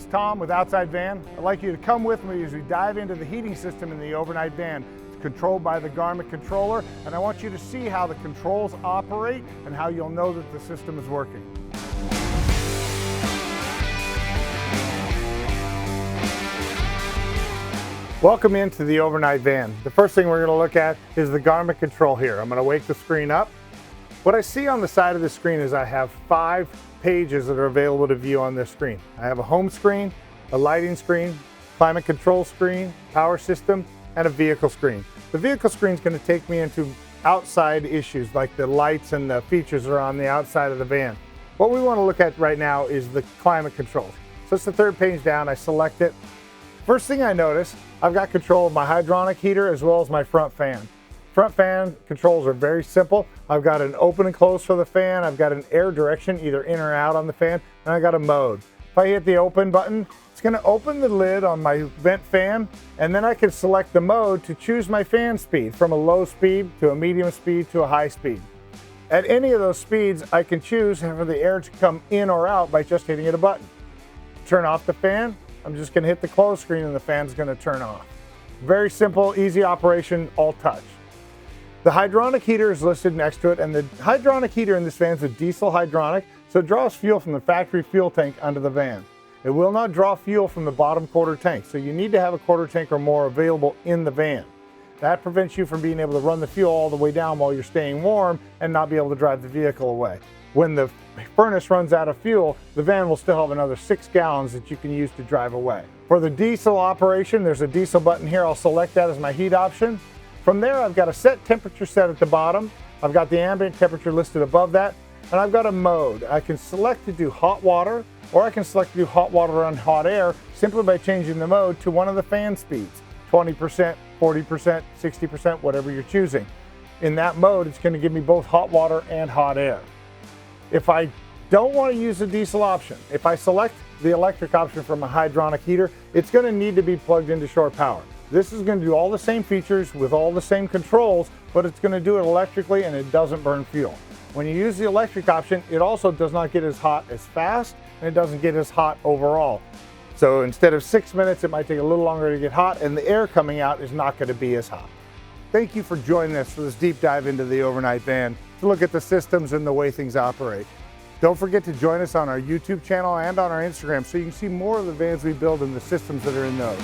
it's Tom with Outside Van. I'd like you to come with me as we dive into the heating system in the overnight van. It's controlled by the Garmin controller, and I want you to see how the controls operate and how you'll know that the system is working. Welcome into the overnight van. The first thing we're going to look at is the Garmin control here. I'm going to wake the screen up. What I see on the side of the screen is I have 5 pages that are available to view on this screen. I have a home screen, a lighting screen, climate control screen, power system, and a vehicle screen. The vehicle screen is going to take me into outside issues like the lights and the features that are on the outside of the van. What we want to look at right now is the climate controls. So it's the 3rd page down, I select it. First thing I notice, I've got control of my hydronic heater as well as my front fan. Front fan controls are very simple. I've got an open and close for the fan. I've got an air direction, either in or out on the fan, and I got a mode. If I hit the open button, it's going to open the lid on my vent fan, and then I can select the mode to choose my fan speed from a low speed to a medium speed to a high speed. At any of those speeds, I can choose for the air to come in or out by just hitting a button. Turn off the fan, I'm just going to hit the close screen and the fan's going to turn off. Very simple, easy operation, all touch. The hydronic heater is listed next to it, and the hydronic heater in this van is a diesel hydronic, so it draws fuel from the factory fuel tank onto the van. It will not draw fuel from the bottom quarter tank, so you need to have a quarter tank or more available in the van. That prevents you from being able to run the fuel all the way down while you're staying warm and not be able to drive the vehicle away. When the furnace runs out of fuel, the van will still have another 6 gallons that you can use to drive away. For the diesel operation, there's a diesel button here. I'll select that as my heat option. From there, I've got a set temperature set at the bottom. I've got the ambient temperature listed above that, and I've got a mode. I can select to do hot water, or I can select to do hot water and hot air simply by changing the mode to one of the fan speeds, 20%, 40%, 60%, whatever you're choosing. In that mode, it's going to give me both hot water and hot air. If I don't want to use the diesel option, if I select the electric option from a hydronic heater, it's going to need to be plugged into shore power. This is going to do all the same features with all the same controls, but it's going to do it electrically and it doesn't burn fuel. When you use the electric option, it also does not get as hot as fast and it doesn't get as hot overall. So instead of 6 minutes, it might take a little longer to get hot, and the air coming out is not going to be as hot. Thank you for joining us for this deep dive into the overnight van to look at the systems and the way things operate. Don't forget to join us on our YouTube channel and on our Instagram so you can see more of the vans we build and the systems that are in those.